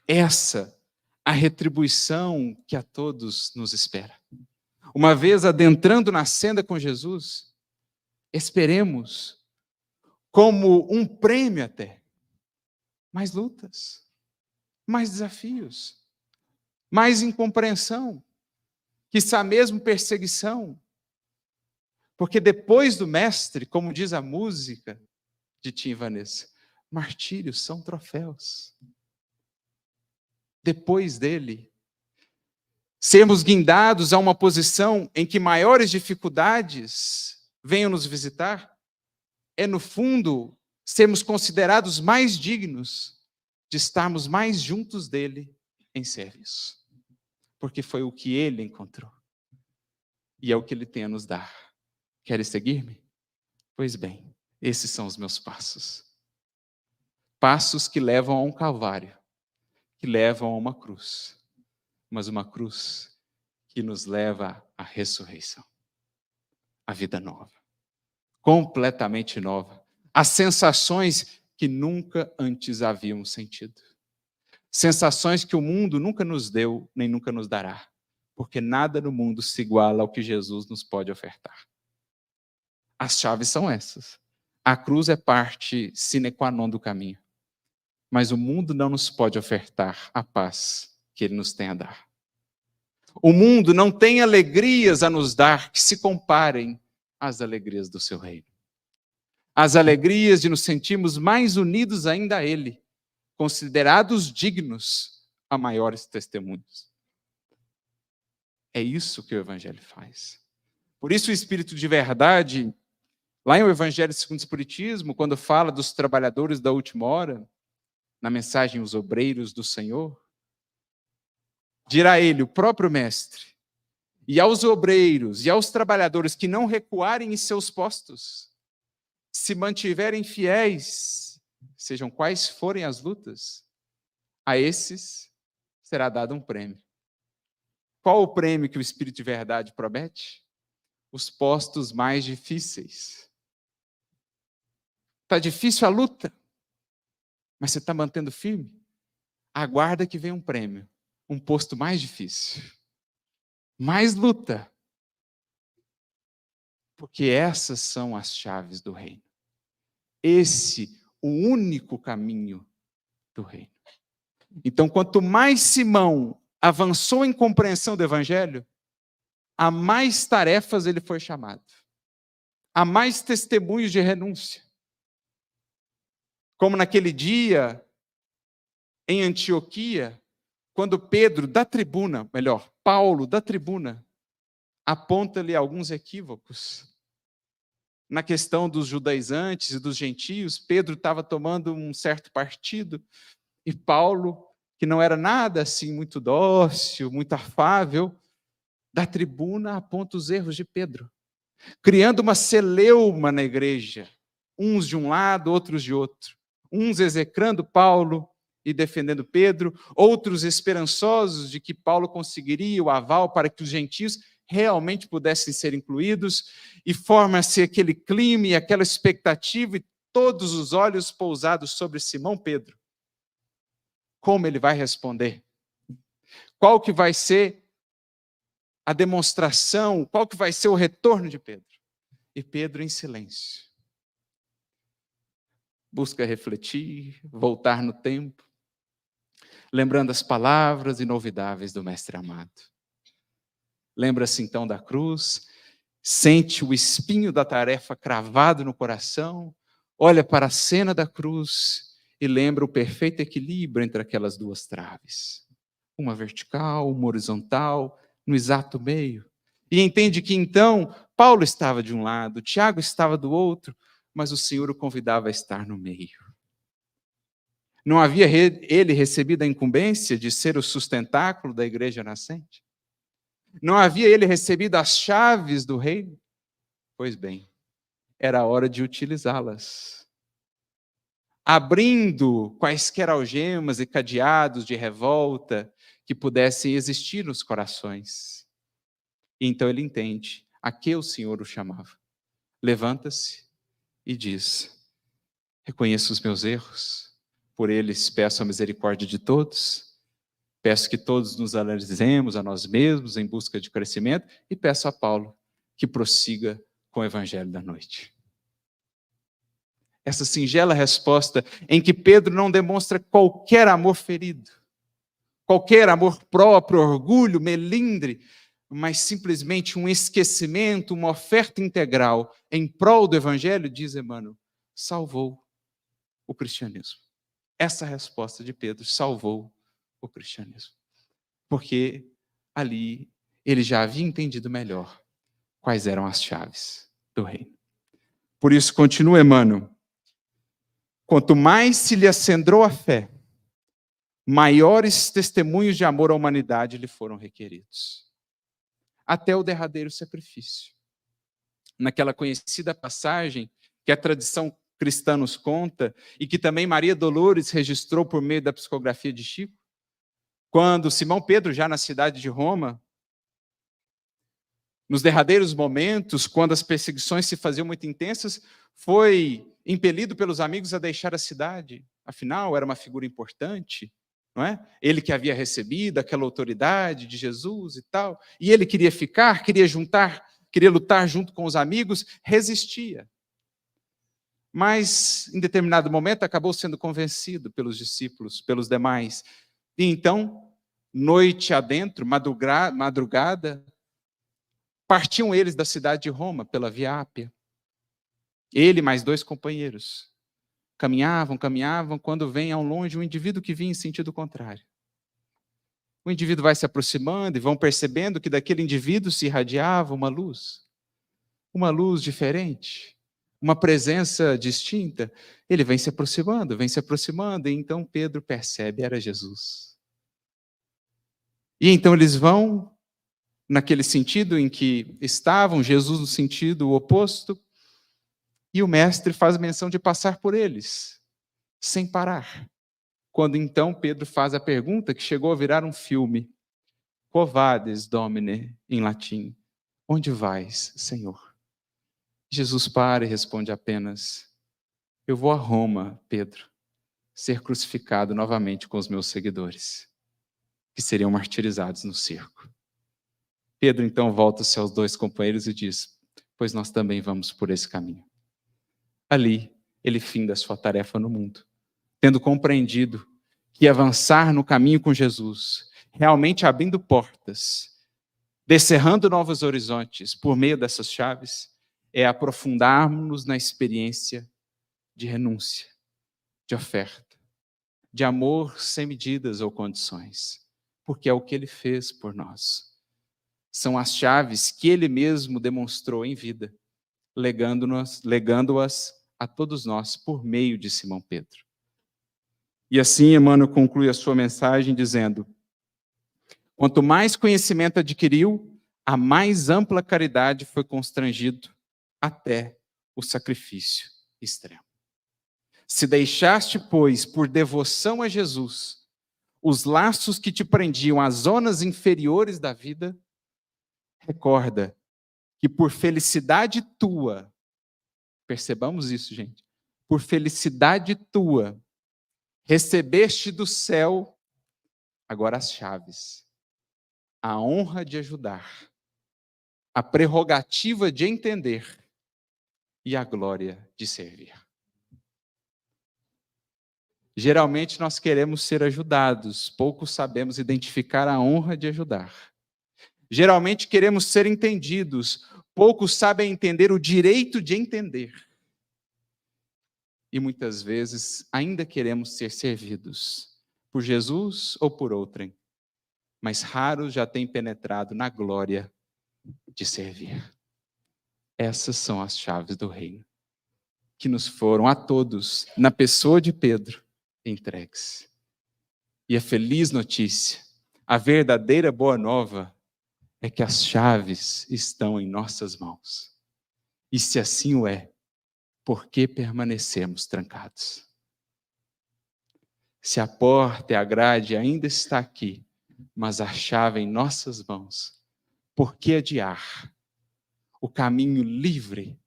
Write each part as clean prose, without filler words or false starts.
essa a retribuição que a todos nos espera. Uma vez adentrando na senda com Jesus, esperemos como um prêmio até, mais lutas, mais desafios, mais incompreensão, quiçá mesmo perseguição. Porque depois do mestre, como diz a música de Tim e Vanessa, martírios são troféus. Depois dele, sermos guindados a uma posição em que maiores dificuldades venham nos visitar, é, no fundo, sermos considerados mais dignos de estarmos mais juntos dele em serviço. Porque foi o que ele encontrou. E é o que ele tem a nos dar. Queres seguir-me? Pois bem, esses são os meus passos. Passos que levam a um calvário, que levam a uma cruz. Mas uma cruz que nos leva à ressurreição. A vida nova. Completamente nova. As sensações que nunca antes havíamos sentido. Sensações que o mundo nunca nos deu, nem nunca nos dará. Porque nada no mundo se iguala ao que Jesus nos pode ofertar. As chaves são essas. A cruz é parte sine qua non do caminho. Mas o mundo não nos pode ofertar a paz que ele nos tem a dar. O mundo não tem alegrias a nos dar que se comparem às alegrias do seu reino. As alegrias de nos sentirmos mais unidos ainda a ele, considerados dignos a maiores testemunhos. É isso que o Evangelho faz. Por isso o Espírito de verdade, lá em o Evangelho segundo o Espiritismo, quando fala dos trabalhadores da última hora, na mensagem Os Obreiros do Senhor, dirá ele, o próprio Mestre, e aos obreiros e aos trabalhadores que não recuarem em seus postos, se mantiverem fiéis, sejam quais forem as lutas, a esses será dado um prêmio. Qual o prêmio que o Espírito de verdade promete? Os postos mais difíceis. Está difícil a luta, mas você está mantendo firme? Aguarda que vem um prêmio, um posto mais difícil, mais luta. Porque essas são as chaves do reino. Esse, o único caminho do reino. Então, quanto mais Simão avançou em compreensão do Evangelho, a mais tarefas ele foi chamado. A mais testemunhos de renúncia. Como naquele dia, em Antioquia, quando Pedro, da tribuna, melhor, Paulo, da tribuna, aponta-lhe alguns equívocos. Na questão dos judaizantes e dos gentios, Pedro estava tomando um certo partido, e Paulo, que não era nada assim muito dócil, muito afável, da tribuna aponta os erros de Pedro, criando uma celeuma na igreja, uns de um lado, outros de outro, uns execrando Paulo e defendendo Pedro, outros esperançosos de que Paulo conseguiria o aval para que os gentios realmente pudessem ser incluídos, e forma-se aquele clima e aquela expectativa, e todos os olhos pousados sobre Simão Pedro. Como ele vai responder? Qual que vai ser a demonstração? Qual que vai ser o retorno de Pedro? E Pedro em silêncio. Busca refletir, voltar no tempo, lembrando as palavras inolvidáveis do Mestre amado. Lembra-se então da cruz, sente o espinho da tarefa cravado no coração, olha para a cena da cruz e lembra o perfeito equilíbrio entre aquelas duas traves. Uma vertical, uma horizontal, no exato meio. E entende que então Paulo estava de um lado, Tiago estava do outro, mas o Senhor o convidava a estar no meio. Não havia ele recebido a incumbência de ser o sustentáculo da igreja nascente? Não havia ele recebido as chaves do reino? Pois bem, era a hora de utilizá-las. Abrindo quaisquer algemas e cadeados de revolta que pudessem existir nos corações. E então ele entende a que o Senhor o chamava. Levanta-se e diz: reconheço os meus erros, por eles peço a misericórdia de todos, Peço que todos nos analisemos a nós mesmos em busca de crescimento e peço a Paulo que prossiga com o evangelho da noite. Essa singela resposta em que Pedro não demonstra qualquer amor ferido, qualquer amor próprio, orgulho, melindre, mas simplesmente um esquecimento, uma oferta integral em prol do evangelho, diz Emmanuel, salvou o cristianismo. Essa resposta de Pedro salvou o cristianismo. Porque ali ele já havia entendido melhor quais eram as chaves do reino. Por isso, continua Emmanuel, quanto mais se lhe acendrau a fé, maiores testemunhos de amor à humanidade lhe foram requeridos. Até o derradeiro sacrifício. Naquela conhecida passagem que a tradição cristã nos conta e que também Maria Dolores registrou por meio da psicografia de Chico, quando Simão Pedro, já na cidade de Roma, nos derradeiros momentos, quando as perseguições se faziam muito intensas, foi impelido pelos amigos a deixar a cidade. Afinal, era uma figura importante, não é? Ele que havia recebido aquela autoridade de Jesus e tal, e ele queria ficar, queria lutar junto com os amigos, resistia. Mas, em determinado momento, acabou sendo convencido pelos discípulos, pelos demais. E então, noite adentro, madrugada, partiam eles da cidade de Roma pela Via Ápia. Ele e mais 2 companheiros. Caminhavam, quando vem ao longe um indivíduo que vinha em sentido contrário. O indivíduo vai se aproximando e vão percebendo que daquele indivíduo se irradiava uma luz diferente, uma presença distinta. Ele vem se aproximando, e então Pedro percebe, era Jesus. E então eles vão naquele sentido em que estavam, Jesus no sentido oposto, e o mestre faz menção de passar por eles, sem parar. Quando então Pedro faz a pergunta que chegou a virar um filme, Quo vadis, Domine, em latim, onde vais, Senhor? Jesus para e responde apenas, eu vou a Roma, Pedro, ser crucificado novamente com os meus seguidores, que seriam martirizados no circo. Pedro então volta-se aos 2 companheiros e diz, pois nós também vamos por esse caminho. Ali, ele finda a sua tarefa no mundo, tendo compreendido que avançar no caminho com Jesus, realmente abrindo portas, descerrando novos horizontes por meio dessas chaves, é aprofundarmos na experiência de renúncia, de oferta, de amor sem medidas ou condições, porque é o que ele fez por nós. São as chaves que ele mesmo demonstrou em vida, legando-as a todos nós por meio de Simão Pedro. E assim Emmanuel conclui a sua mensagem dizendo, quanto mais conhecimento adquiriu, a mais ampla caridade foi constrangido até o sacrifício extremo. Se deixaste, pois, por devoção a Jesus, os laços que te prendiam às zonas inferiores da vida, recorda que por felicidade tua, percebamos isso, gente, por felicidade tua, recebeste do céu agora as chaves, a honra de ajudar, a prerrogativa de entender e a glória de servir. Geralmente nós queremos ser ajudados, pouco sabemos identificar a honra de ajudar. Geralmente queremos ser entendidos, poucos sabem entender o direito de entender. E muitas vezes ainda queremos ser servidos, por Jesus ou por outrem, mas raros já têm penetrado na glória de servir. Essas são as chaves do reino, que nos foram a todos, na pessoa de Pedro, entregues. E a feliz notícia, a verdadeira boa nova, é que as chaves estão em nossas mãos. E se assim o é, por que permanecemos trancados? Se a porta e a grade ainda está aqui, mas a chave em nossas mãos, por que adiar o caminho livre,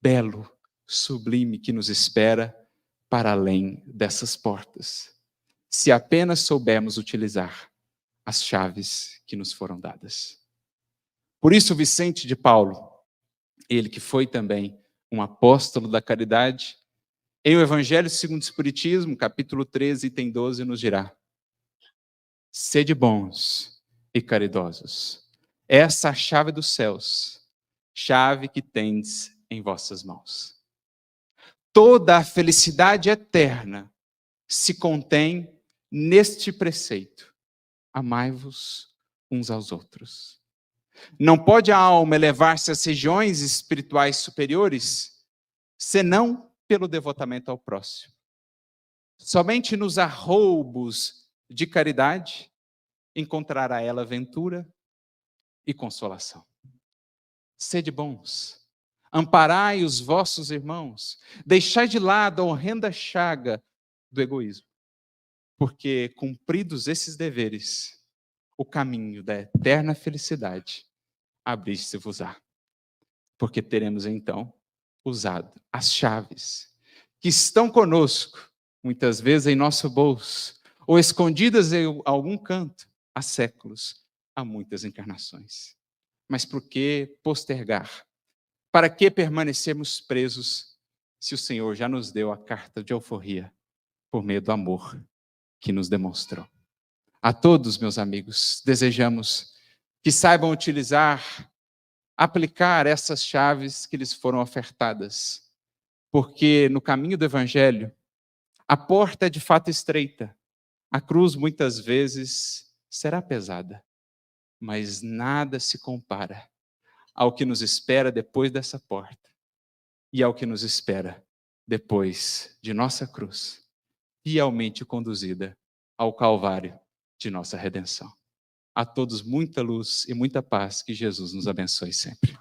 belo, sublime que nos espera para além dessas portas? Se apenas soubermos utilizar as chaves que nos foram dadas. Por isso, Vicente de Paulo, ele que foi também um apóstolo da caridade, em o Evangelho segundo o Espiritismo, capítulo 13, item 12, nos dirá: sede bons e caridosos. Essa é a chave dos céus, chave que tendes em vossas mãos. Toda a felicidade eterna se contém neste preceito: amai-vos uns aos outros. Não pode a alma elevar-se às regiões espirituais superiores, senão pelo devotamento ao próximo. Somente nos arroubos de caridade encontrará ela ventura e consolação. Sede bons, amparai os vossos irmãos, deixai de lado a horrenda chaga do egoísmo, porque, cumpridos esses deveres, o caminho da eterna felicidade abriste-vos-á. Porque teremos então usado as chaves que estão conosco, muitas vezes em nosso bolso, ou escondidas em algum canto, há séculos, há muitas encarnações. Mas por que postergar? Para que permanecermos presos, se o Senhor já nos deu a carta de alforria por meio do amor que nos demonstrou? A todos, meus amigos, desejamos que saibam utilizar, aplicar essas chaves que lhes foram ofertadas, porque no caminho do Evangelho, a porta é de fato estreita, a cruz muitas vezes será pesada, mas nada se compara ao que nos espera depois dessa porta e ao que nos espera depois de nossa cruz, fielmente conduzida ao Calvário de nossa redenção. A todos muita luz e muita paz, que Jesus nos abençoe sempre.